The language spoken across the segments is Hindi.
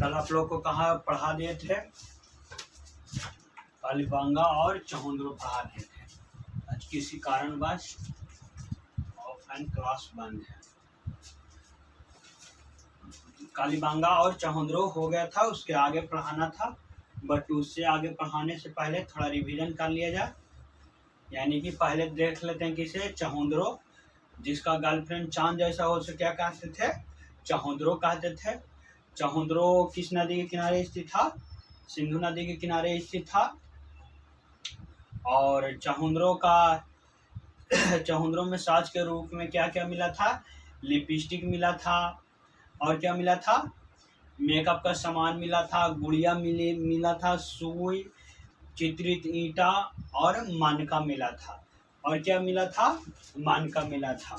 कल आप लोग को कहाँ पढ़ा दिए थे, कालीबांगा और चहुंद्रो पढ़ा दिए थे। आज किसी कारणवश ऑफलाइन क्लास बंद है। कालीबांगा और चहुंद्रो हो गया था, उसके आगे पढ़ाना था, बट उससे आगे पढ़ाने से पहले थोड़ा रिवीजन कर लिया जाए। यानी कि पहले देख लेते हैं किसे, चहुंद्रो, जिसका गर्लफ्रेंड चांद जैसा हो, उसे क्या कहते थे, चहुंद्रो कहते थे। चहुंद्रो किस नदी के किनारे स्थित था, सिंधु नदी के किनारे स्थित था। और चहुंद्रो में साज के रूप में क्या क्या मिला था, लिपस्टिक मिला था, और क्या मिला था, मेकअप का सामान मिला था, गुड़िया मिला था, सुई, चित्रित ईंटा और मानका मिला था। और क्या मिला था, मानका मिला था।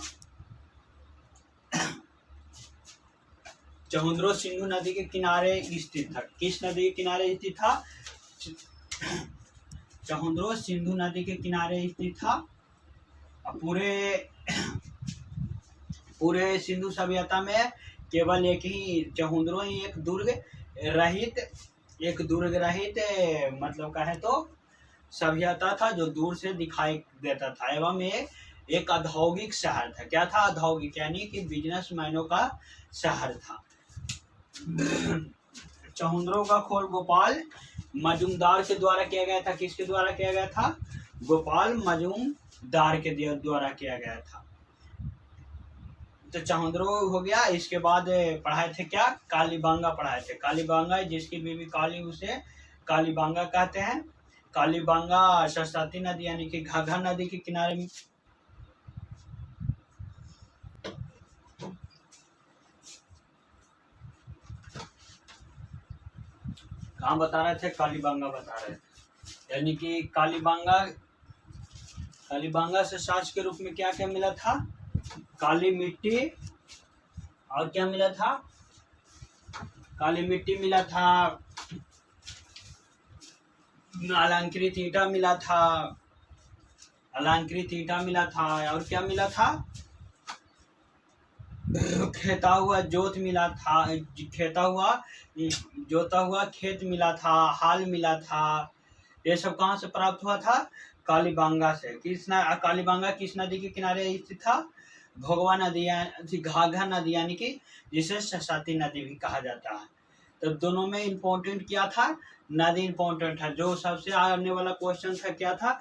चहुंद्रो सिंधु नदी के किनारे स्थित था। किस नदी के किनारे स्थित था, चहुंद्रो सिंधु नदी के किनारे स्थित था। पूरे सिंधु सभ्यता में केवल एक ही चहुंद्रो ही एक दुर्ग रहित मतलब कहे तो सभ्यता था, जो दूर से दिखाई देता था, एवं एक औद्योगिक शहर था। क्या था, औद्योगिक, यानी कि बिजनेसमैनों का शहर था। चहुंद्रो का खोज गोपाल मजूमदार के द्वारा किया गया था। किसके द्वारा किया गया था, गोपाल मजूमदार के द्वारा किया गया था। तो चहुंद्रो हो गया। इसके बाद पढ़ाए थे क्या, कालीबांगा पढ़ाए थे। कालीबांगा, जिसकी बीवी काली, उसे कालीबांगा कहते हैं। कालीबांगा सरस्वती नदी यानी कि घाघरा नदी के किनारे में कहाँ बता रहे थे, कालीबांगा बता रहे थे। यानी कि कालीबांगा से साज के रूप में क्या क्या मिला था, काली मिट्टी, और क्या मिला था, काली मिट्टी मिला था, अलंकृत ईंटा मिला था, और क्या मिला था, जोता हुआ खेत मिला था, हाल मिला था। ये सब कहाँ से प्राप्त हुआ था, कालीबांगा से। कालीबांगा किस नदी के किनारे स्थित था, भोगवा नदी, घाघरा नदी, यानी कि जिसे सरस्वती नदी भी कहा जाता है। तो दोनों में इम्पोर्टेंट क्या था, नदी इम्पोर्टेंट है। जो सबसे आने वाला क्वेश्चन था, क्या था,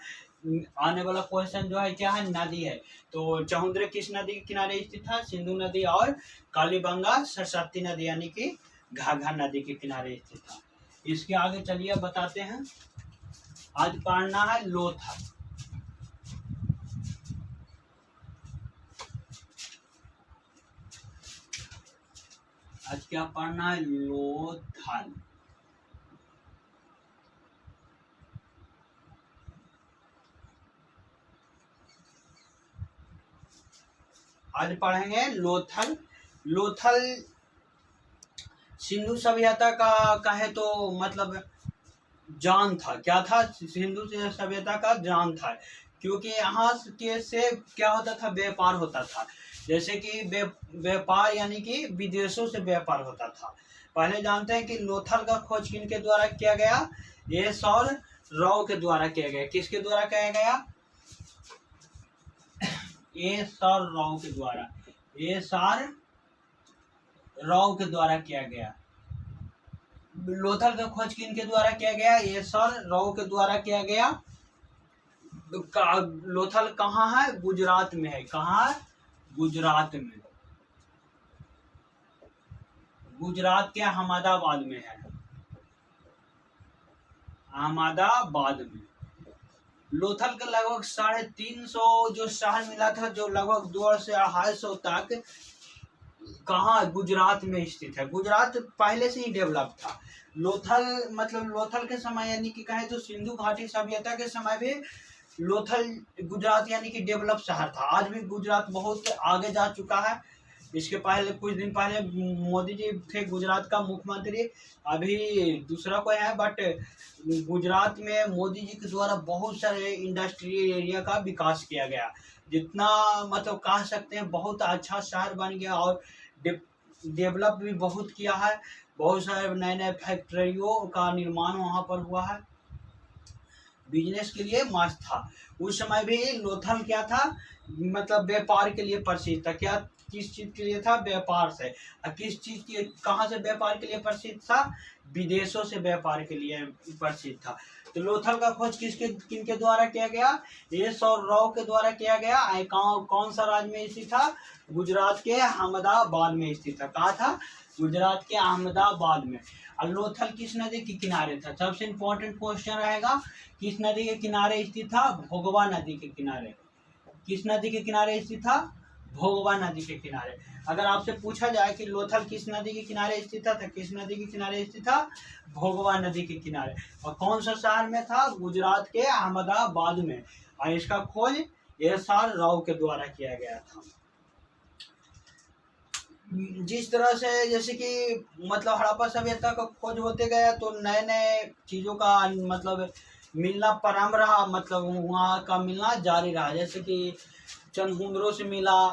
आने वाला क्वेश्चन जो है क्या है, नदी है। तो चहुंद्रो किस नदी के किनारे स्थित था, सिंधु नदी, और कालीबांगा सरस्वती नदी यानी कि घाघरा नदी के किनारे स्थित था। इसके आगे चलिए बताते हैं। आज पढ़ना है लोथल। आज क्या पढ़ना है, लोथल। आज पढ़ेंगे लोथल। लोथल सिंधु सभ्यता का कहे तो मतलब जान था। क्या था, सिंधु सभ्यता का जान था, क्योंकि यहाँ के से क्या होता था, व्यापार होता था। जैसे कि व्यापार यानी कि विदेशों से व्यापार होता था। पहले जानते हैं कि लोथल का खोज किन के द्वारा किया गया, एस और राव के द्वारा किया गया। किसके द्वारा किया गया, एस और राव के द्वारा किया गया। लोथल का खोज किन के द्वारा किया गया, एस और राव के द्वारा किया गया। लोथल कहाँ है, गुजरात में है। कहाँ है, गुजरात में, गुजरात के अहमदाबाद में है, अहमदाबाद में। लोथल का लगभग 350 जो शहर मिला था, जो लगभग 200 से 250 तक कहाँ, गुजरात में स्थित है। गुजरात पहले से ही डेवलप था। लोथल के समय यानी कि कहे तो सिंधु घाटी सभ्यता के समय भी लोथल गुजरात यानी कि डेवलप शहर था। आज भी गुजरात बहुत आगे जा चुका है। इसके पहले कुछ दिन पहले मोदी जी थे गुजरात का मुख्यमंत्री, अभी दूसरा कोई है, बट गुजरात में मोदी जी के द्वारा बहुत सारे इंडस्ट्रियल एरिया का विकास किया गया। जितना मतलब कह सकते हैं बहुत अच्छा शहर बन गया और डेवलप भी बहुत किया है। बहुत सारे नए नए फैक्ट्रियों का निर्माण वहाँ पर हुआ है, बिजनेस के लिए मस्त था। उस समय भी लोथल क्या था, मतलब व्यापार के लिए प्रसिद्ध था। क्या, किस चीज के लिए था? व्यापार से। और किस चीज के, कहाँ से व्यापार के लिए प्रसिद्ध था? विदेशों से व्यापार के लिए प्रसिद्ध था। तो लोथल का खोज किनके द्वारा किया गया? एस और राव के द्वारा किया गया। कौन सा राज्य में स्थित था? गुजरात के अहमदाबाद में स्थित था। कहाँ था? गुजरात के अहमदाबाद में। और लोथल किस नदी के किनारे था? सबसे इम्पोर्टेंट क्वेश्चन रहेगा, किस नदी के किनारे स्थित था? भोगवा नदी के किनारे। किस नदी के किनारे स्थित था? भोगवा नदी के किनारे। अगर आपसे पूछा जाए कि लोथल किस नदी के किनारे स्थित था, तो किस नदी के किनारे स्थित था? भोगवा नदी के किनारे। और कौन सा शहर में था? गुजरात के अहमदाबाद में। और इसका खोज एस आर राव के द्वारा किया गया था। जिस तरह से जैसे कि मतलब हड़प्पा सभ्यता का खोज होते गया, तो नए नए चीज़ों का मतलब मिलना प्रारंभ रहा, मतलब वहाँ का मिलना जारी रहा। जैसे कि चंदहुंदरों से मिला,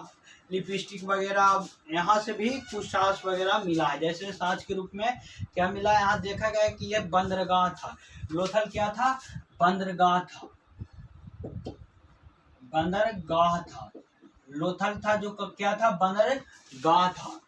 लिपस्टिक वगैरह, यहाँ से भी कुछ साज वगैरह मिला है। जैसे साज के रूप में क्या मिला, यहाँ देखा गया कि यह बंदरगाह था। लोथल क्या था? बंदरगाह था। बंदरगाह था। लोथल था जो क्या था? बंदरगाह था।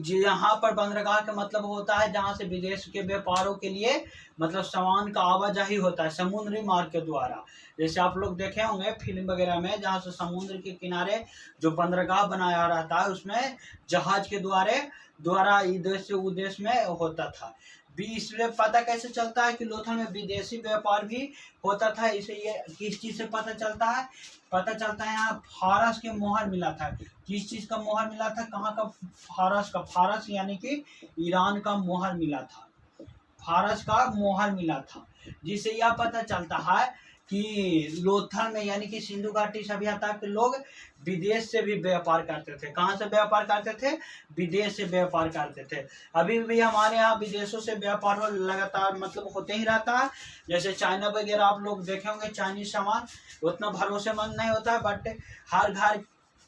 यहाँ पर बंदरगाह का मतलब होता है जहाँ से विदेश के व्यापारों के लिए मतलब सामान का आवाजाही होता है समुद्री मार्ग के द्वारा। जैसे आप लोग देखे होंगे फिल्म वगैरह में, जहाँ से समुद्र के किनारे जो बंदरगाह बनाया रहता है, उसमें जहाज के द्वारा इधर से उदेश में होता था। इसलिए पता कैसे चलता है कि लोथल में विदेशी व्यापार भी होता था? इसे ये किस चीज़ से पता चलता है? पता चलता है यहाँ फारस के मोहर मिला था। किस चीज़ का मोहर मिला था? कहाँ का? फारस का। फारस यानी कि ईरान का मोहर मिला था। फारस का मोहर मिला था, जिससे यह पता चलता है कि लोथल में यानी कि सिंधु घाटी सभ्यता के लोग विदेश से भी व्यापार करते थे। कहाँ से व्यापार करते थे? विदेश से व्यापार करते थे। अभी भी हमारे यहाँ विदेशों से व्यापार लगातार मतलब होते ही रहता है। जैसे चाइना वगैरह आप लोग देखे होंगे, चाइनीज सामान उतना भरोसेमंद नहीं होता है, बट हर घर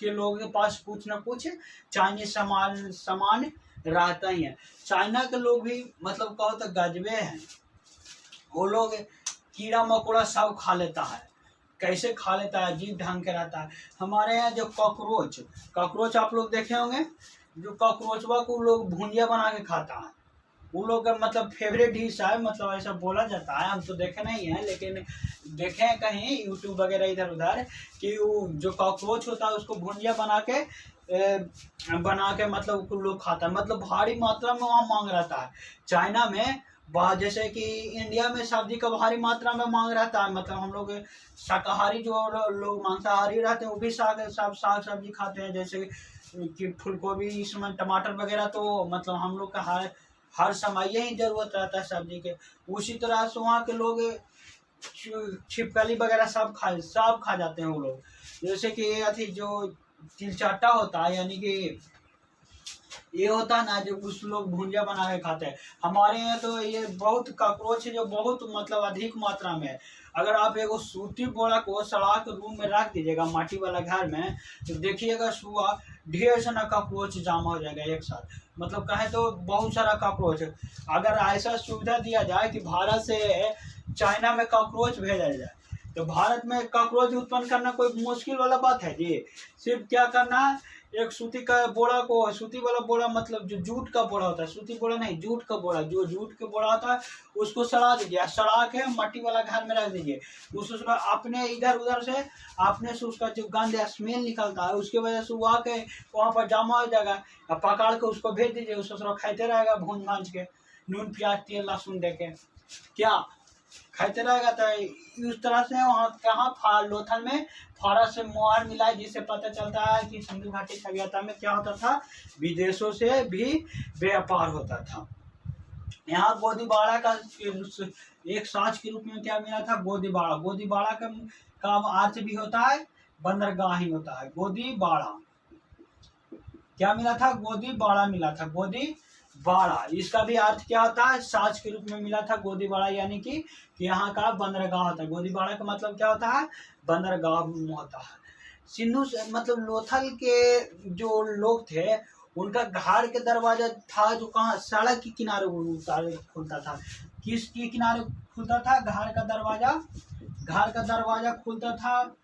के लोगों के पास कुछ न कुछ चाइनीज सामान रहता ही है। चाइना के लोग भी मतलब कहो तो गजबे हैं। वो लोग कीड़ा मकोड़ा सब खा लेता है। कैसे खा लेता है? अजीब ढंग के रहता है। हमारे यहाँ जो कॉकरोच आप लोग देखे होंगे, जो कॉकरोचवा को लोग भुंजिया बना के खाता है। वो लोग का मतलब फेवरेट डिश है, मतलब ऐसा बोला जाता है। हम तो देखे नहीं है, लेकिन देखे हैं कहीं यूट्यूब वगैरह इधर उधर कि वो जो कॉकरोच होता है उसको भुंजिया बना के मतलब लोग खाता है। मतलब भारी मात्रा में वहाँ मांग रहता है। चाइना में जैसे कि इंडिया में सब्जी का भारी मात्रा में मांग रहता है। मतलब हम लोग शाकाहारी जो लोग मांसाहारी रहते हैं वो भी साग सब्जी खाते हैं, जैसे कि फूलगोभी, इस समय टमाटर वगैरह, तो मतलब हम लोग का हर समय यही जरूरत रहता है सब्जी के। उसी तरह से वहाँ के लोग छिपकली वगैरह सब खा जाते हैं वो लोग। जैसे कि अथी जो तिलचाटा होता है, यानी कि ये होता है ना, जो कुछ लोग भुंजिया बना के खाते हैं। हमारे यहाँ तो ये बहुत कॉकरोच है जो बहुत मतलब अधिक मात्रा में है। अगर आप एगो सूती बोरा को सड़ा के रूम में रख दीजिएगा माटी वाला घर में, तो देखिएगा सुबह ढेर सारा कॉकरोच जमा हो जाएगा एक साथ। मतलब कहे तो बहुत सारा कॉकरोच। अगर ऐसा सुविधा दिया जाए कि भारत से चाइना में कॉकरोच भेजा जाए, तो भारत में कॉकरोच उत्पन्न करना कोई मुश्किल वाला बात है जी। सिर्फ क्या करना है, एक सूती का बोरा को, सूती वाला बोरा मतलब जो जूट का बोरा होता है, सूती बोरा नहीं, जूट का बोरा, जो जूट के बोरा होता है उसको सड़ा दीजिए। सड़ा के मट्टी वाला घर में रख दीजिए। उसका अपने इधर उधर से अपने से उसका जो गंद या स्मेल निकलता है, उसकी वजह से वो आके वहाँ पर जमा हो जाएगा। अब पकड़ के उसको भेज दीजिए, उसको थोड़ा खाते रहेगा भून भाज के, नून प्याज तेल लहसुन दे के, क्या खाते रहेगा। तो इस तरह से वहाँ कहाँ लोथल में फारस से मोहर मिला है, जिससे पता चलता है कि सिंधु घाटी सभ्यता में क्या होता था, विदेशों से भी व्यापार होता था। यहाँ गोदीबाड़ा का एक साज के रूप में क्या मिला था? गोदीबाड़ा। गोदीबाड़ा का अर्थ भी होता है बंदरगाह ही होता है। गोदीबाड़ा क्या मिला था? गोदीबाड़ा मिला था। गोदीबाड़ा, इसका भी अर्थ क्या होता है? साज के रूप में मिला था गोदीबाड़ा, यानी कि यहाँ का बंदरगाह होता है। गोदीबाड़ा का मतलब क्या होता है? बंदरगाह होता है। सिंधु मतलब लोथल के जो लोग थे उनका घर के दरवाजा था जो कहाँ, सड़क के किनारे खुलता था। किसके किनारे खुलता था? घर का दरवाजा, घर का दरवाजा खुलता था,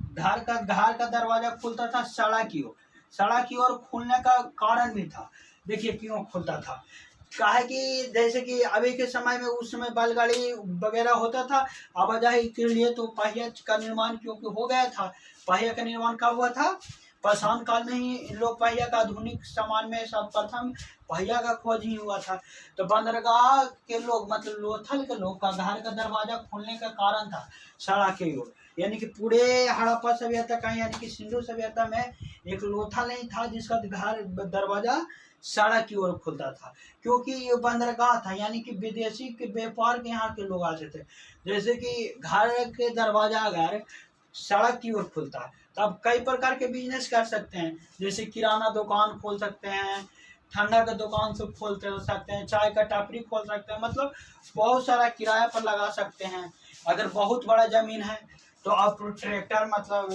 घर का दरवाजा खुलता था सड़क की ओर। सड़क की ओर खुलने का कारण भी था, देखिए क्यों खुलता था। काहे कि जैसे कि अभी के समय में, उस समय बैलगाड़ी वगैरह होता था आवाजाही के लिए, तो पहिया का निर्माण क्योंकि हो गया था। पहिया का निर्माण कब हुआ था? पाषाण काल में ही लोग पहिया का आधुनिक सामान में सब प्रथम पहिया का खोज ही हुआ था। तो बंदरगाह के लोग, मतलब लोथल के लोग का घर का दरवाजा खोलने का कारण था सड़क की ओर। यानी कि पूरे हड़प्पा सभ्यता का, यानी कि सिंधु सभ्यता में एक लोथल नहीं था जिसका घर दरवाजा सड़क की ओर खुलता था, क्योंकि ये बंदरगाह था। यानी कि विदेशी के व्यापार के यहाँ के लोग आते थे। जैसे कि घर के दरवाजा अगर सड़क की ओर खुलता है तो आप कई प्रकार के बिजनेस कर सकते हैं, जैसे किराना दुकान खोल सकते हैं, ठंडा का दुकान सब खोल सकते हैं, चाय का टपरी खोल सकते हैं, मतलब बहुत सारा किराया पर लगा सकते हैं। अगर बहुत बड़ा जमीन है तो आप ट्रैक्टर, मतलब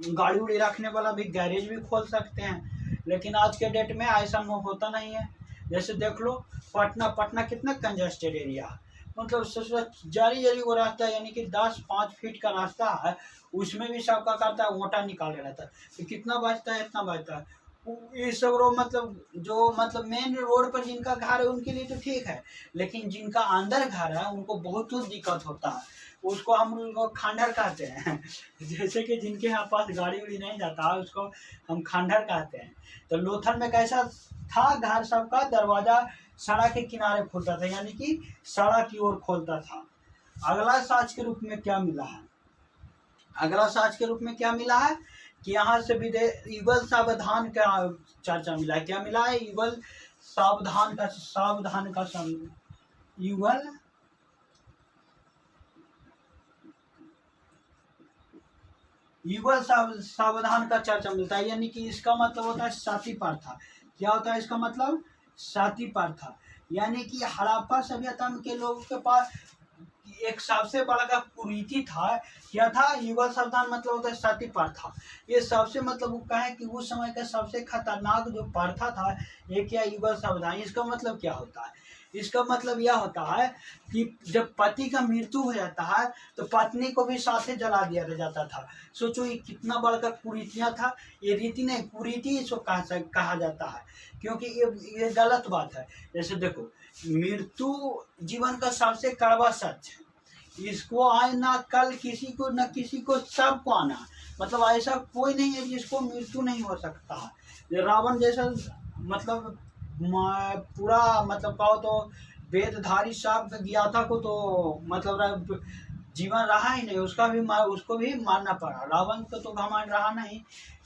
गाड़ी उड़ी रखने वाला भी गैरेज भी खोल सकते हैं। लेकिन आज के डेट में ऐसा होता नहीं है। जैसे देख लो पटना कितना कंजेस्टेड एरिया है, मतलब जारी वो रास्ता, यानी कि 10-5 फीट का रास्ता है, उसमें भी सबका करता है वोटा निकाले रहता है। तो कितना बचता है? इतना बचता है। ये सब मतलब जो मतलब मेन रोड पर जिनका घर है उनके लिए तो ठीक है, लेकिन जिनका अंदर घर है उनको बहुत कुछ दिक्कत होता है। उसको हम लोग खंडहर कहते हैं जैसे कि जिनके यहाँ पास गाड़ी उड़ी नहीं जाता है उसको हम खंडहर कहते हैं। तो लोथल में कैसा था? घर सबका दरवाजा सड़क के किनारे खुलता था, यानी कि सड़क की ओर खोलता था। अगला साक्ष के रूप में क्या मिला है? अगला साक्ष के रूप में क्या मिला है कि यहाँ से युगल सावधान का चर्चा मिला है। क्या मिला है? युगल सावधान का युगल सावधान का चर्चा मिलता है। यानी कि इसका मतलब होता है साथी प्रथा। क्या होता है इसका मतलब? साथी प्रथा। यानी कि हड़प्पा सभ्यता के लोगों के पास एक सबसे बड़ा का कुरीति था। क्या था? युगल सावधान मतलब होता है सती प्रथा। ये सबसे मतलब वो कहे कि उस समय का सबसे खतरनाक जो प्रथा था ये क्या? युगल सावधान। इसका मतलब क्या होता है? इसका मतलब यह होता है कि जब पति का मृत्यु हो जाता है तो पत्नी को भी साथे जला दिया जाता था। सोचो ये कितना बड़ा का कुरीतियाँ था। ये रीति नहीं, कुरीति इसको कहा जाता है, क्योंकि ये गलत बात है। जैसे देखो, मृत्यु जीवन का सबसे कड़वा सच है। इसको आए ना कल किसी को, न किसी को, सबको आना। मतलब ऐसा कोई नहीं है जिसको मृत्यु नहीं हो सकता है। रावण जैसा मतलब पूरा मतलब कहो तो वेदधारी सांप ज्ञाता को तो मतलब जीवन रहा ही नहीं, उसको भी मारना पड़ा। रावण को तो घमंड रहा नहीं,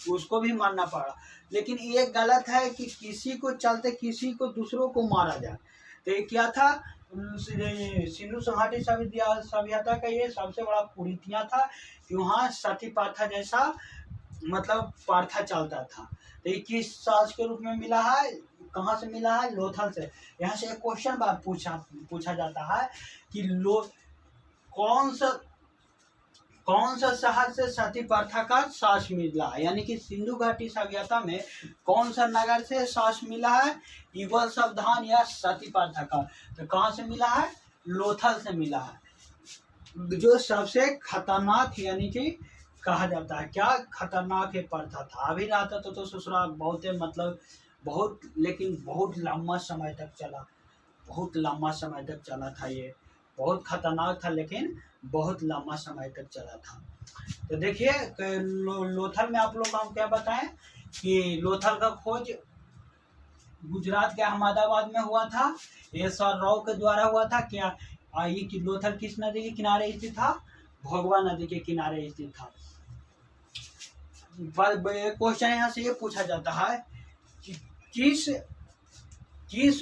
उसको भी मारना पड़ा। लेकिन ये गलत है कि किसी को चलते किसी को दूसरों को मारा जाए। तो ये क्या था? सिंधु घाटी सभ्यता का ये सबसे बड़ा कुरीतियाँ था कि वहाँ सती प्रथा जैसा मतलब प्रथा चलता था। तो ये किस साक्ष के रूप में मिला है? कहाँ से मिला है? लोथल से। यहाँ से एक क्वेश्चन बात पूछा जाता है कि कौन सा शहर से सती प्रथा का साक्ष्य मिला है? यानी कि सिंधु घाटी सभ्यता में कौन सा नगर से साक्ष्य मिला है युगल सावधान या सती प्रथा का? तो कहाँ से मिला है? लोथल से मिला है, जो सबसे खतरनाक यानी कि कहा जाता है। क्या खतरनाक है प्रथा था? अभी रहता तो ससुराल बहुत मतलब बहुत, लेकिन बहुत लंबा समय तक चला, बहुत लंबा समय तक चला था। ये बहुत खतरनाक था, लेकिन बहुत लंबा समय तक चला था। तो देखिए लोथल में आप लोग हम क्या बताएं कि लोथल का खोज गुजरात के अहमदाबाद में हुआ था। एस.आर. राव के द्वारा हुआ था। क्या ये लोथल किस नदी के किनारे स्थित था? भोगवा नदी के किनारे स्थित था। क्वेश्चन यहाँ से ये पूछा जाता है कि किस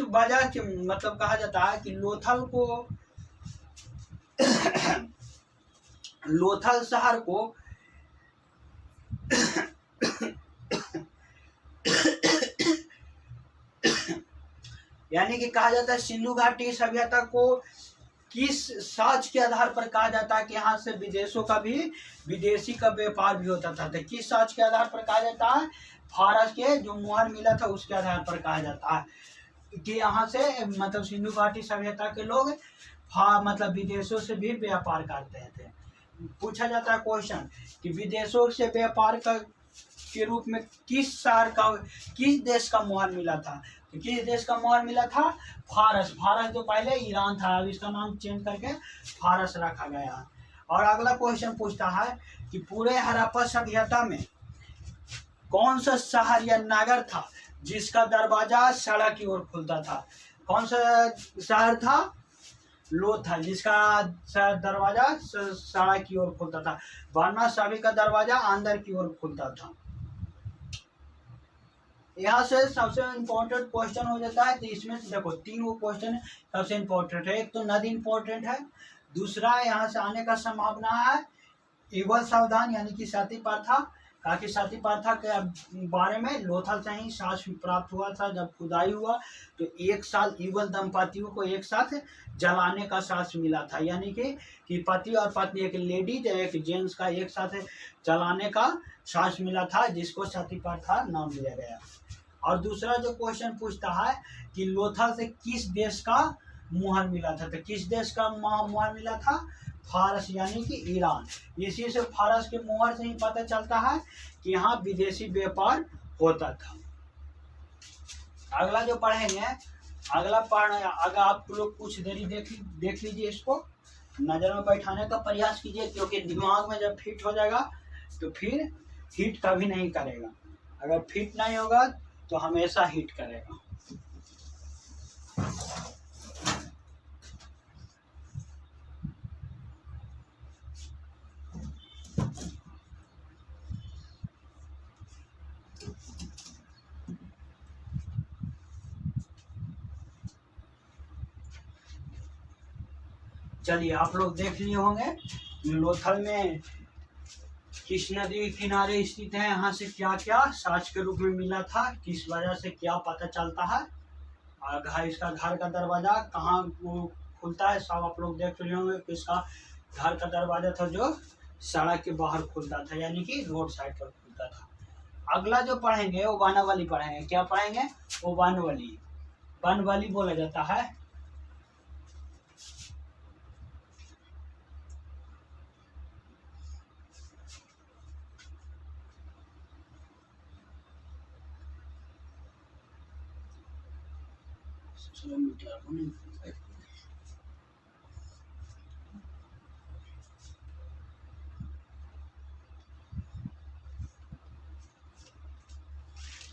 वजह से मतलब कहा जाता है कि लोथल को लोथल शहर को यानी कि कहा जाता है सिंधु घाटी सभ्यता को किस साक्ष्य के आधार पर कहा जाता है कि यहाँ से विदेशी का व्यापार भी होता था? तो किस साक्ष्य के आधार पर कहा जाता है फारस के जो मुहर मिला था उसके आधार पर कहा जाता है कि यहाँ से मतलब सिंधु घाटी सभ्यता के लोग मतलब विदेशों से भी व्यापार करते थे। पूछा जाता है क्वेश्चन कि विदेशों से व्यापार का के रूप में किस देश का मुहर मिला था, तो किस देश का मुहर मिला था? फारस। फारस जो पहले ईरान था, अब इसका नाम चेंज करके फारस रखा गया। और अगला क्वेश्चन पूछता है कि पूरे हड़प्पा सभ्यता में कौन सा शहर या नगर था जिसका दरवाजा सड़क की ओर खुलता था? कौन सा शहर था? लोथल, जिसका दरवाजा सड़क की ओर खुलता था, वरना सभी का दरवाजा अंदर की ओर खुलता था। यहाँ से सबसे इम्पोर्टेंट क्वेश्चन हो जाता है। तो इसमें से देखो 3 वो क्वेश्चन सबसे इम्पोर्टेंट है। एक तो नदी इम्पोर्टेंट है, दूसरा यहाँ से आने का संभावना है युगल सावधान यानी कि सती प्रथा, ताकि सती प्रथा के बारे में लोथल से ही साक्ष्य प्राप्त हुआ था। जब खुदाई हुआ तो 1 साल युगल दंपतियों को एक साथ जलाने का साक्ष्य मिला था, यानी कि पति और पत्नी, एक लेडीज एक जेंट्स का एक साथ जलाने का साक्ष्य मिला था, जिसको सती प्रथा नाम दिया गया। और दूसरा जो क्वेश्चन पूछता है कि लोथल से किस देश का मुहर मिला था, तो किस देश का मुहर मिला था? फारस यानी कि ईरान। इसी से फारस के मुहर से ही पता चलता है कि यहाँ विदेशी व्यापार होता था। अगला जो पढ़ेंगे, अगर आप लोग कुछ देरी देख लीजिए, इसको नजर में बैठाने का प्रयास कीजिए, क्योंकि दिमाग में जब फिट हो जाएगा तो फिर हिट कभी नहीं करेगा। अगर फिट नहीं होगा तो हमेशा हिट करेगा। चलिए, आप लोग देख लिए होंगे लोथल में किस नदी के किनारे स्थित है, यहाँ से क्या क्या साक्ष्य के रूप में मिला था, किस वजह से क्या पता चलता है, और इसका घर का दरवाजा कहाँ खुलता है, सब आप लोग देख लिए होंगे। किसका घर का दरवाजा था जो सड़क के बाहर खुलता था, यानी कि रोड साइड पर खुलता था। अगला जो पढ़ेंगे वो बानावली पढ़ेंगे। क्या पढ़ेंगे? वो बानवली। बानवली बोला जाता है।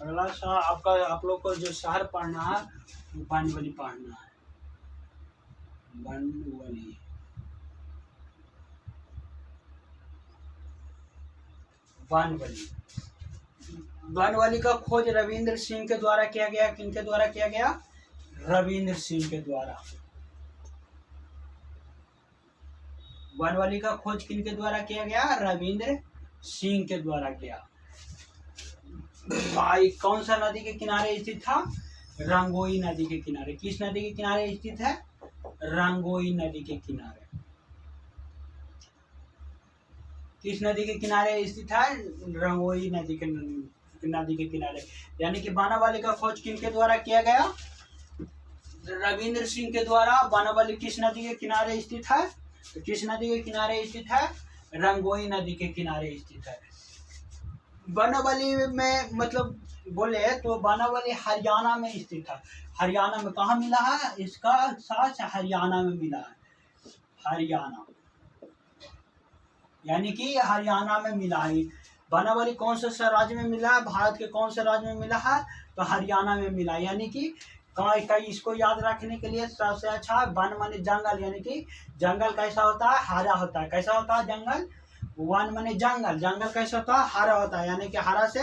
अगला आप लोग को जो शहर पढ़ना है वो बानवली पढ़ना है। बानवली, बानवली। बानवली का खोज रविंद्र सिंह के द्वारा किया गया। किनके द्वारा किया गया? रविंद्र सिंह के द्वारा। बानवली का खोज किनके द्वारा किया गया? रविंद्र सिंह के द्वारा किया। भाई कौन सा नदी के किनारे स्थित था? रंगोई नदी के किनारे। किस नदी के किनारे स्थित है? रंगोई नदी के किनारे। किस नदी के किनारे स्थित है? रंगोई नदी के किनारे। यानी कि बानावली का खोज किनके द्वारा किया गया? रविंद्र सिंह के द्वारा। बानावली किस नदी के किनारे स्थित है? तो किस नदी के किनारे स्थित है? रंगोई नदी के किनारे स्थित है। बानावली में मतलब बोले तो बानावली हरियाणा में स्थित है। हरियाणा में कहाँ मिला है? इसका साक्ष्य हरियाणा में मिला है। हरियाणा यानी कि हरियाणा में मिला है। बानावली कौन से राज्य में मिला है? भारत के कौन से राज्य में मिला है? तो हरियाणा में मिला। यानी कि कहीं इसको याद रखने के लिए सबसे अच्छा वन माने जंगल, यानी कि जंगल कैसा होता है? हरा होता है। कैसा होता है जंगल? वन माने जंगल। जंगल कैसा होता है? हरा होता है, यानी कि हरा से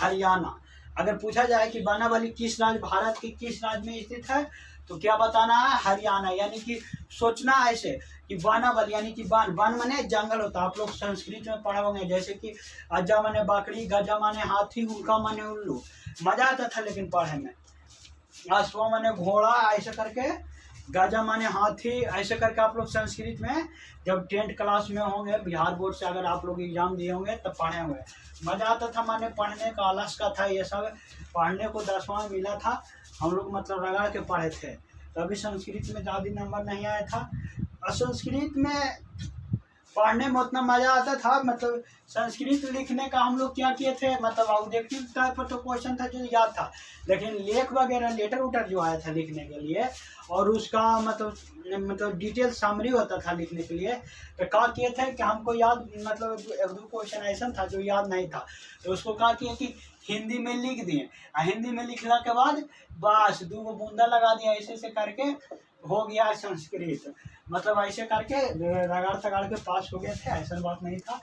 हरियाणा। अगर पूछा जाए कि बानावली किस राज्य, भारत के किस राज्य में स्थित है, तो क्या बताना है? हरियाणा। यानी कि सोचना ऐसे कि बानावली यानी कि वन माने जंगल होता है। आप लोग संस्कृत में पढ़े होंगे, जैसे कि अज्जा माने बकरी, गजा माने हाथी, हुक्का माने उल्लू। मजा आता था लेकिन पढ़े में। अश्व माने घोड़ा, ऐसे करके गजा माने हाथी, ऐसे करके आप लोग संस्कृत में जब 10th क्लास में होंगे, बिहार बोर्ड से अगर आप लोग एग्जाम दिए होंगे तब पढ़े होंगे। मजा आता था, माने पढ़ने का आलस का था, ये सब पढ़ने को 10वां में मिला था, हम लोग मतलब रगड़ के पढ़े थे, तभी संस्कृत में ज़्यादा नंबर नहीं आया था। और संस्कृत में पढ़ने में उतना मज़ा आता था, मतलब संस्कृत लिखने का हम लोग क्या किए थे, मतलब ऑब्जेक्टिव टाइप पर तो क्वेश्चन था जो याद था, लेकिन लेख वगैरह लेटर उटर जो आया था लिखने के लिए, और उसका मतलब डिटेल समरी होता था लिखने के लिए, तो क्या किए थे कि हमको याद, मतलब 1-2 क्वेश्चन ऐसा था जो याद नहीं था, तो उसको क्या किए कि हिंदी में लिख दिए, और हिंदी में लिखने के बाद बस 2 बूंदा लगा दिया, ऐसे ऐसे करके हो गया संस्कृत, मतलब ऐसे करके रगड़ तगड़ के पास हो गए थे, ऐसा बात नहीं था।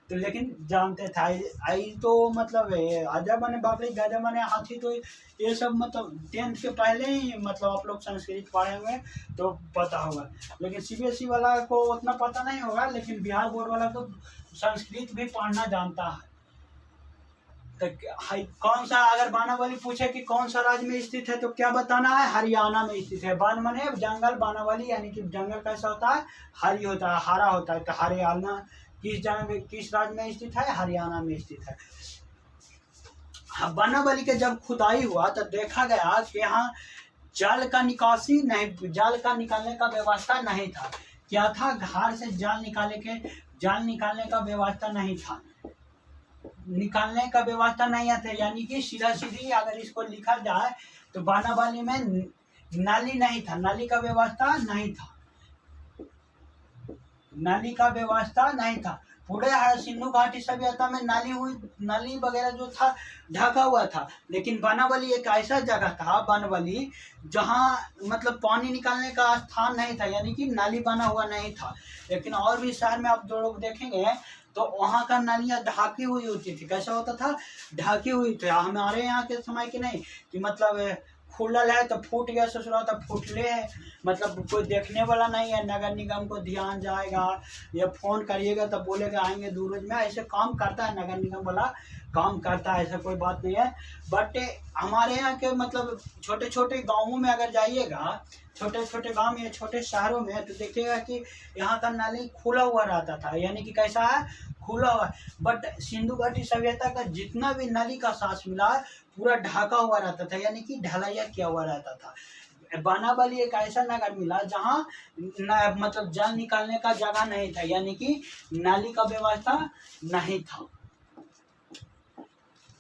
तो लेकिन जानते थे आई तो मतलब आजा बने बापरे गाजा बने हाथी, तो ये सब मतलब 10th के पहले ही मतलब आप लोग संस्कृत पढ़े हुए तो पता होगा, लेकिन CBSE वाला को उतना पता नहीं होगा, लेकिन बिहार बोर्ड वाला तो संस्कृत भी पढ़ना जानता है। तो कौन सा, अगर बानावली पूछे कि कौन सा राज्य में स्थित है तो क्या बताना है, हरियाणा में स्थित है। बान माने जंगल, बानावली यानी कि जंगल कैसा होता है, हरी होता है, हरा होता है, तो हरियाणा किस राज्य में स्थित है, हरियाणा में स्थित है। बानावली के जब खुदाई हुआ तो देखा गया कि यहाँ जल का निकासी नहीं, जल का निकालने का व्यवस्था नहीं था। क्या था, घर से जल निकालने का व्यवस्था नहीं था, निकालने का व्यवस्था नहीं आता, यानी कि सीधा सीधी अगर इसको लिखा जाए तो बानावली में नाली नहीं था, नाली का व्यवस्था नहीं था, नाली का व्यवस्था नहीं था। पूरे सिंधु घाटी सभ्यता में नाली वगैरह जो था ढका हुआ था, लेकिन बानावली एक ऐसा जगह था, बानावली जहाँ मतलब पानी निकालने का स्थान नहीं था, यानी कि नाली बना हुआ नहीं था। लेकिन और भी शहर में आप जो लोग देखेंगे तो वहाँ का नालियाँ ढकी हुई होती थी, कैसा होता था, ढकी हुई थी। हमारे यहाँ के समय की नहीं कि मतलब खुलल है तो फूट गया, ससुरा तो फूटले है, मतलब कोई देखने वाला नहीं है, नगर निगम को ध्यान जाएगा या फोन करिएगा तो बोलेगा आएंगे 2 रोज में, ऐसे काम करता है नगर निगम वाला, काम करता है, ऐसा कोई बात नहीं है। बट हमारे यहाँ के मतलब छोटे छोटे गाँवों में अगर जाइएगा, छोटे छोटे गांव या छोटे शहरों में, तो देखिएगा कि यहाँ का नाली खुला हुआ रहता था, यानी कि कैसा है, खुला हुआ। बट सिंधु घाटी सभ्यता का जितना भी नाली का सांस मिला है पूरा ढका हुआ रहता था, यानी कि ढलैया किया हुआ रहता था। बानावली एक ऐसा नगर मिला जहाँ मतलब जल निकालने का जगह नहीं था, यानी कि नाली का व्यवस्था नहीं था।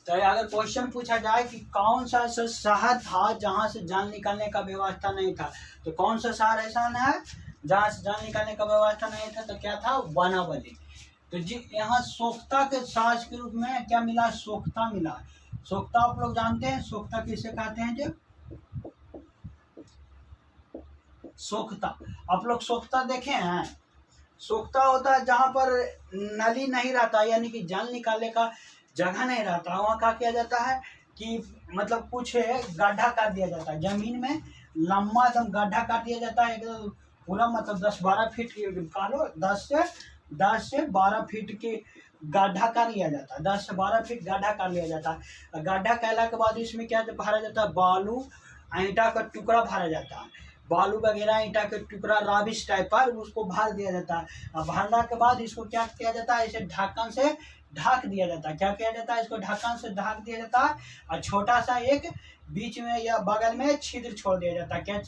तो अगर क्वेश्चन पूछा जाए कि कौन सा शहर था जहाँ से जल निकालने का व्यवस्था नहीं था, तो कौन सा शहर ऐसा है जहाँ से जल निकालने का व्यवस्था नहीं था, तो क्या था, बानावली। तो जी यहाँ सोख्ता के साज के रूप में क्या मिला, सोख्ता मिला। सोख्ता आप लोग जानते हैं, सोख्ता किसे कहते हैं, जो सोख्ता आप लोग सोख्ता देखे हैं, सोख्ता होता है जहाँ पर नली नहीं रहता, यानी कि जल निकालने का जगह नहीं रहता, वहाँ क्या किया जाता है कि मतलब कुछ गड्ढा कर दिया जाता है, जमीन में लंबा एकदम गड्ढा कर दिया जाता है, एकदम पूरा मतलब 10-12 फीट निकालो, 10 से 12 फीट के गड्ढा कर लिया जाता है, 10 से 12 फीट गड्ढा कर लिया जाता है। गड्ढा कहला के बाद इसमें क्या भरा जाता है, बालू ईंटा का टुकड़ा भरा जाता है, बालू वगैरह ईंटा के टुकड़ा राबिश टाइप पर उसको भर दिया जाता है। और भरने के बाद इसको क्या किया जाता है, इसे ढक्कन से ढक दिया जाता है, क्या किया जाता है, इसको ढक्कन से ढक दिया जाता है, और छोटा सा एक बीच में या बगल में छिद्र छोड़ दिया जाता है, क्या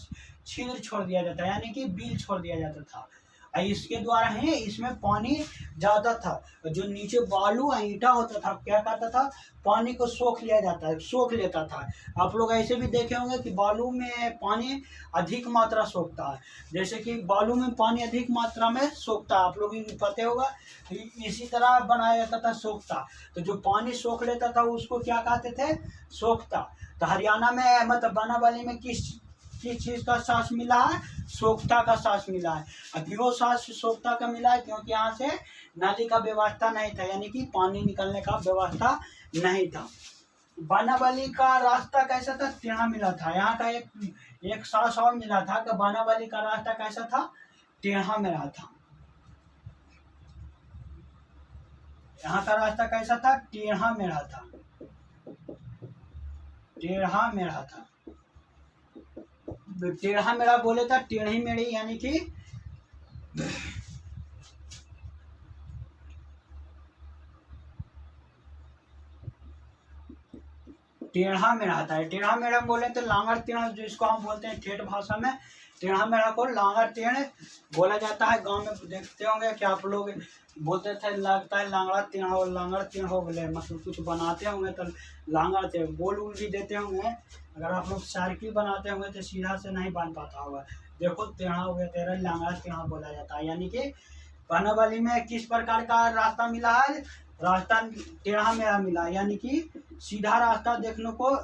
छिद्र छोड़ दिया जाता है, यानी कि बिल छोड़ दिया जाता था। इसके द्वारा है इसमें पानी ज़्यादा था, जो नीचे बालू ईंटा होता था क्या करता था, पानी को सोख लिया जाता है, सोख लेता था। आप लोग ऐसे भी देखे होंगे कि बालू में पानी अधिक मात्रा सोखता है, जैसे कि बालू में पानी अधिक मात्रा में सोखता है, आप लोग को पता होगा, इसी तरह बनाया जाता था सोखता। तो जो पानी सोख लेता था उसको क्या कहते थे, सोखता। तो हरियाणा में मतलब बानावली में किस चीज़ का सांस मिला है, सोख्ता का सांस मिला है। अब क्यों सांस सोख्ता का मिला है, क्योंकि यहाँ से नाली का व्यवस्था नहीं था, यानी कि पानी निकलने का व्यवस्था नहीं था। बानावली का रास्ता कैसा था, टेढ़ा मिला था। यहाँ का एक सांस और मिला था कि बानावली का रास्ता कैसा था, टेढ़ा मिला था। यहाँ का रास्ता कैसा था, टेढ़ा मिला था, टेढ़ा मिला था। टेढ़ा मेढ़ा बोले तो टेढ़ी मेढ़ी यानी कि टेढ़ा मेढ़ा आता है। टेढ़ा मेढ़ा बोले तो लांगड़ टेढ़ा, जिसको हम बोलते हैं ठेठ भाषा में, टेढ़ा मेढ़ा को लांगड़ टेढ़ बोला जाता है। गांव में देखते होंगे कि आप लोग बोलते थे लगता है लांगड़ा टेढ़ हो, लांगड़ टेढ़ हो गए, मतलब कुछ बनाते होंगे तो लांगड़ टेढ़ बोल उल भी देते होंगे। अगर आप लोग साइकिल बनाते होंगे तो सीधा से नहीं बन पाता होगा, देखो टेढ़ा हो गया, तेरा लांगड़ा टेढ़ा बोला जाता है। यानी कि बनावली में किस प्रकार का रास्ता मिला है, रास्ता टेढ़ा मेढ़ा मिला, यानी कि सीधा रास्ता देखने को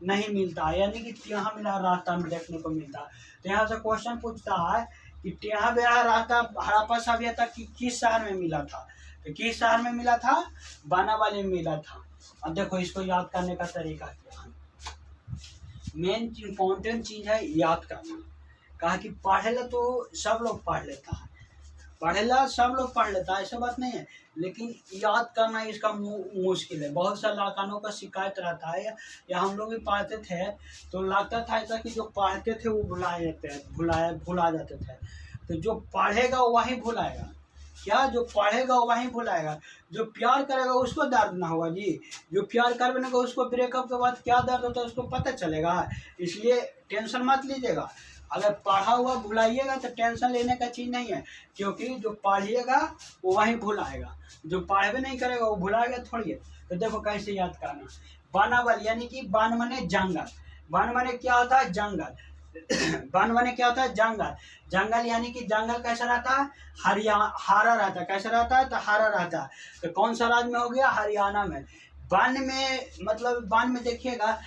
नहीं मिलता, यानी कि टेढ़ा मेढ़ा रास्ता में देखने को मिलता है। तो यहाँ से क्वेश्चन पूछता है कि टेढ़ा मेढ़ा रास्ता हड़प्पा सभ्यता किस शहर में मिला था, तो किस शहर में मिला था, बनावली में मिला था। अब देखो इसको याद करने का तरीका क्या है, मेन इम्पोर्टेंट चीज है याद करना। कहा कि पढ़ेला तो सब लोग पढ़ लेता है, पढ़ेला सब लोग पढ़ लेता है, ऐसा बात नहीं है, लेकिन याद करना इसका मुश्किल है। बहुत सा लड़कानों का शिकायत रहता है, या हम लोग भी पढ़ते थे तो लगता था ऐसा कि जो पढ़ते थे वो भुला जाते थे। तो जो पढ़ेगा वही भुलाएगा, क्या जो पढ़ेगा वही भुलाएगा, जो प्यार करेगा उसको दर्द ना होगा जी, जो प्यार करने का उसको ब्रेकअप के बाद क्या दर्द होता है उसको पता चलेगा। इसलिए टेंशन मत लीजिएगा, अगर पढ़ा हुआ भुलाइएगा तो टेंशन लेने का चीज़ नहीं है, क्योंकि जो पढ़िएगा वो वहीं भुलाएगा, जो पढ़े नहीं करेगा वो भुलाएगा थोड़ी है। तो देखो कैसे याद करना, बनावल यानी कि बन मने जंगल, बन मने क्या होता है जंगल, बन मने क्या होता है जंगल, जंगल यानी कि जंगल कैसा रहता है, हरा रहता है, कैसा रहता है तो हरा रहता है। तो कौन सा राज्य में हो गया, हरियाणा में। वन में मतलब वन में देखिएगा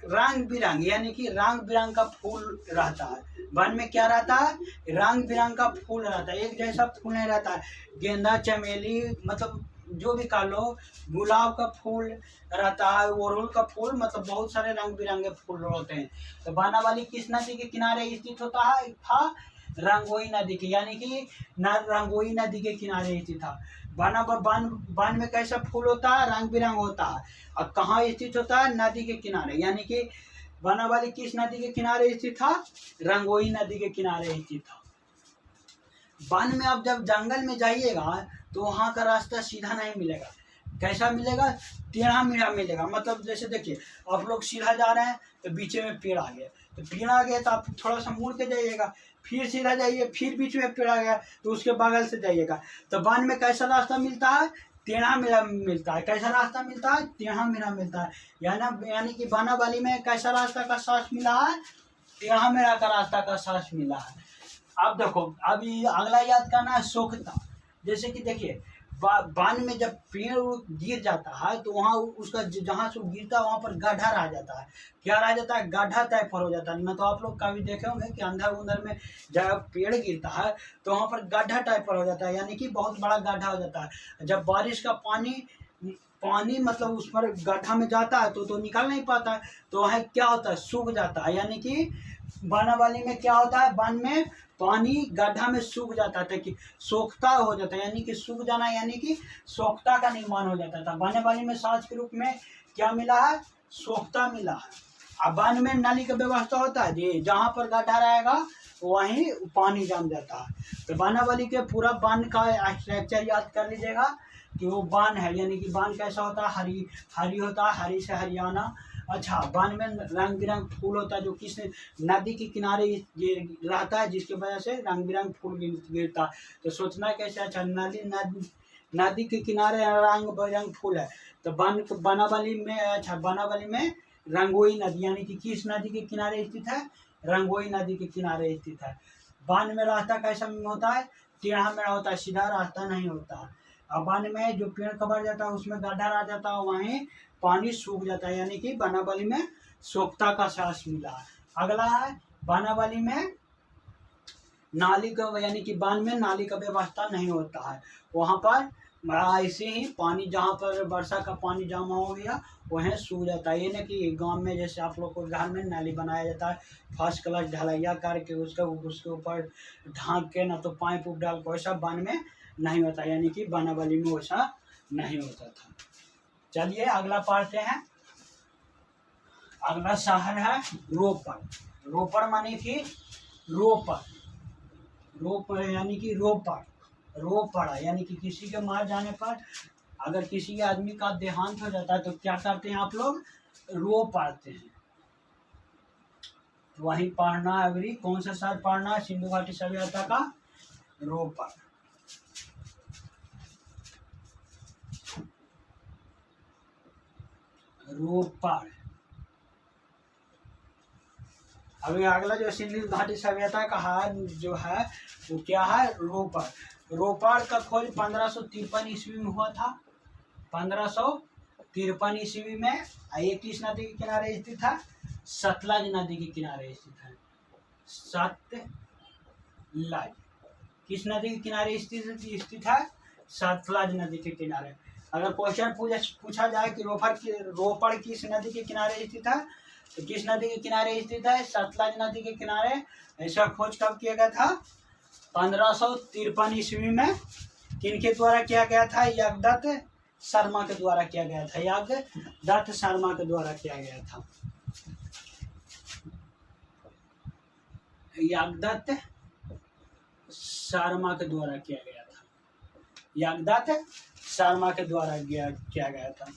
रंग बिरंग, यानी कि रंग बिरंग का फूल रहता है। वन में क्या रहता है, रंग बिरंग का फूल रहता है, एक जैसा फूल नहीं रहता है। गेंदा चमेली मतलब जो भी कह लो, गुलाब का फूल रहता है, ओरहुल का फूल, मतलब बहुत सारे रंग बिरंगे फूल होते हैं। तो बनावली किस नदी के किनारे स्थित होता है, था रंगोई नदी के, यानी कि रंगोई नदी के किनारे स्थित था। वन में कैसा फूल होता है, रंग बिरंग होता है, और कहाँ स्थित होता है, नदी के किनारे, यानी कि बनावली किस नदी के किनारे स्थित था, रंगोई नदी के किनारे स्थित था। वन में अब जब जंगल में जाइएगा तो वहाँ का रास्ता सीधा नहीं मिलेगा, कैसा मिलेगा, टेढ़ा मेढ़ा मिलेगा। मतलब जैसे देखिए आप लोग सीधा जा रहे हैं तो बीच में पेड़ आ गया, तो पेड़ आ गया तो आप थोड़ा सा मुड़ के जाइएगा, फिर सीधा जाइए, फिर बीच में पेड़ आ गया तो उसके बगल से जाइएगा। तो वन में कैसा रास्ता मिलता है, टेढ़ा मेढ़ा मिलता है। कैसा रास्ता मिलता है, टेढ़ा मेढ़ा मिलता है। यानी कि बनावली में कैसा रास्ता का साथ मिला है, टेढ़ा मेढ़ा का रास्ता का साथ मिला है। अब देखो अभी अगला याद करना है सोखता। जैसे कि देखिए वन में जब पेड़ गिर जाता है तो वहाँ उसका जहाँ से गिरता है वहाँ पर गड्ढा रह जाता है, क्या रह जाता है, गड्ढा टाइप पर हो जाता है। मतलब आप लोग कभी देखे होंगे कि अंदर उंदर में जब पेड़ गिरता है तो वहाँ पर गड्ढा टाइप पर हो जाता है, यानी कि बहुत बड़ा गड्ढा हो जाता है। जब बारिश का पानी मतलब उस पर गड्ढा में जाता है तो निकल नहीं पाता है, तो वह क्या होता है, सूख जाता है। यानी कि बनावली में क्या होता है, वन में पानी गड्ढा में सूख जाता था, कि सोखता हो जाता है, यानी कि सूख जाना, यानी कि सोखता का निर्माण हो जाता था। बनावली में साज के रूप में क्या मिला है, सोखता मिला है। अब वन में नाली का व्यवस्था होता है जी, जहाँ पर गड्ढा रहेगा वहीं पानी जम जाता है। तो बनावली के पूरा वन का स्ट्रक्चर याद कर लीजिएगा कि वो वन है, यानी कि वन कैसा होता है, हरी होता है, हरी से हरियाणा। अच्छा, वन में रंग बिरंग फूल होता है जो किस नदी के किनारे ये रहता है, जिसकी वजह से रंग बिरंग फूल गिरता है। तो सोचना कैसे, अच्छा नदी के किनारे रंग बिरंग फूल है, तो बनावली में, अच्छा बनावली में रंगोई नदी, यानी कि किस नदी के किनारे स्थित है, रंगोई नदी के किनारे स्थित है। वन में रास्ता कैसा होता है, टेढ़ा मेढ़ा होता है, सीधा रास्ता नहीं होता है। अब वन में जो पेड़ कबर जाता है उसमें गड्ढा रह जाता है, वहीं पानी सूख जाता है, यानी कि बनावली में सोखता का सांस मिला है। अगला है बनावली में नाली का, यानी कि वन में नाली का व्यवस्था नहीं होता है, वहाँ पर ऐसे ही पानी जहाँ पर वर्षा का पानी जमा हो गया वहीं सूख जाता है। ये ना कि गांव में जैसे आप लोग को घर में नाली बनाया जाता है, फर्स्ट क्लास ढलैया करके उसके ऊपर ढाँक के ना तो पाइप उप डाल के, वैसा वन में नहीं होता, यानी कि बनावली में वैसा नहीं होता था। चलिए अगला पढ़ते हैं। अगला शहर है रोपड़। रोपड़ मानी थी रोपड़, रोपड़ यानी कि रोपड़, रोपड़ा यानी कि किसी के मार जाने पर अगर किसी आदमी का देहांत हो जाता है तो क्या करते हैं आप लोग, रो पढ़ते हैं। तो वही पढ़ना है अभी, कौन सा शहर पढ़ना है, सिंधु घाटी सभ्यता का रोपड़। रोपड़। अभी अगला जो सिंधु घाटी सभ्यता का है जो है वो क्या है, रोपड़। रोपड़ का खोज 1553 ईस्वी में हुआ था। 1553 ईस्वी में। ये किस नदी के किनारे स्थित है, सतलज नदी के किनारे स्थित है। सतलज किस नदी के किनारे स्थित है, सतलज नदी के किनारे। अगर क्वेश्चन पूछा जाए कि रोपड़ किस नदी के किनारे स्थित है, तो किस नदी के किनारे स्थित है, सतलज नदी के किनारे। ऐसा खोज कब किया गया था, 1553 ईस्वी में। किनके द्वारा किया गया था, यागदत्त शर्मा के द्वारा किया गया था। यागदत्त शर्मा के द्वारा किया गया था। यागदत्त शर्मा के द्वारा किया गया था। यागदत्त शर्मा के द्वारा किया गया था।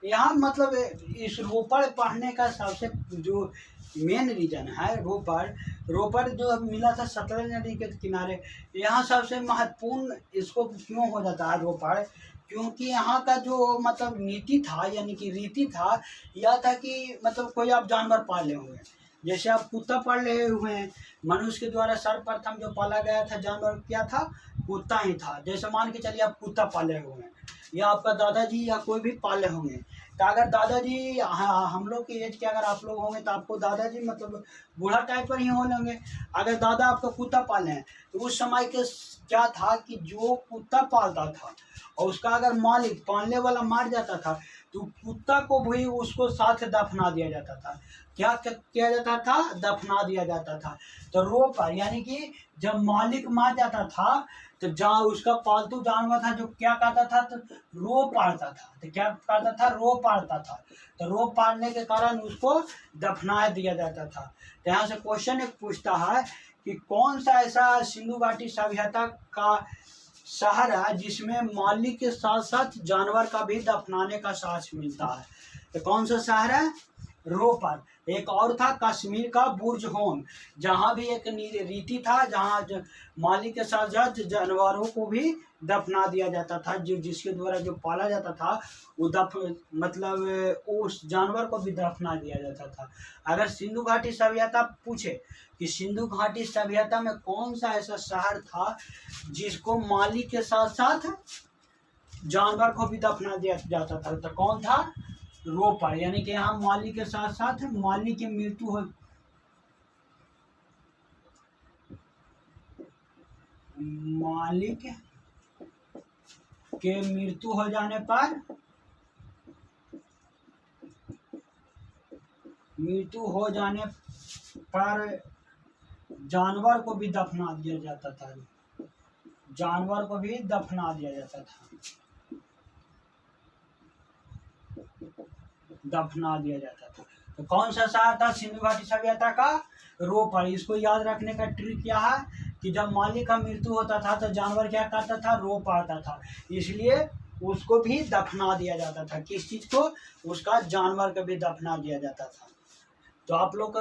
यहाँ मतलब इस रोपड़ पढ़ने का सबसे जो मेन रीजन है, रोपड़ जो मिला था सतलज नदी के किनारे। यहाँ सबसे महत्वपूर्ण इसको क्यों हो जाता है रोपड़, क्योंकि यहाँ का जो मतलब नीति था यानी कि रीति था, यह था कि मतलब कोई आप जानवर पाले हुए हैं, जैसे आप कुत्ता पाल रहे हुए हैं। मनुष्य के द्वारा सर्वप्रथम जो पाला गया था जानवर क्या था, कुत्ता ही था। जैसे मान के चलिए आप कुत्ता पाले हुए हैं या आपका दादाजी या कोई भी पाले होंगे, तो अगर दादाजी हम लोग की एज के अगर आप लोग होंगे तो आपको दादाजी मतलब बूढ़ा टाइप पर ही होंगे। अगर दादा आपका कुत्ता पाले हैं तो उस समय के क्या था कि जो कुत्ता पालता था और उसका अगर मालिक पालने वाला मार जाता था तो कुत्ता को भी उसको साथ दफना दिया जाता था। क्या किया जाता था, दफना दिया जाता था। तो रोपड़ यानी कि जब मालिक मार जाता था तो जहाँ उसका पालतू जानवर था जो क्या करता था, तो रो पाड़ता था। तो क्या करता था, रो पाड़ता था। तो रो पाड़ने के कारण उसको दफना दिया जाता था। तो यहाँ से क्वेश्चन एक पूछता है कि कौन सा ऐसा सिंधु घाटी सभ्यता का शहर है जिसमें मालिक के साथ साथ जानवर का भी दफनाने का साहस मिलता है। तो कौन सा शहर है, रोपड़। एक और था कश्मीर का बुर्ज होम, जहाँ भी एक रीति था जहाँ मालिक के साथ साथ जानवरों को भी दफना दिया जाता था। जो जिसके द्वारा जो पाला जाता था वो मतलब उस जानवर को भी दफना दिया जाता था। अगर सिंधु घाटी सभ्यता पूछे कि सिंधु घाटी सभ्यता में कौन सा ऐसा शहर था जिसको मालिक के साथ साथ जानवर को भी दफना दिया जाता था, तो कौन था, रोपड़। यानी कि यहाँ मालिक के साथ साथ मालिक की मृत्यु हो मालिक के मृत्यु हो जाने पर जानवर को भी दफना दिया जाता था। जानवर को भी दफना दिया जाता था। दफना दिया जाता था। तो कौन सा शहर था सिंधु घाटी सभ्यता का, रोपड़। इसको याद रखने का ट्रिक क्या है कि जब मालिक का मृत्यु होता था तो जानवर क्या करता था, रो पाता था, इसलिए उसको भी दफना दिया जाता था। किस चीज को, उसका जानवर को भी दफना दिया जाता था। तो आप लोग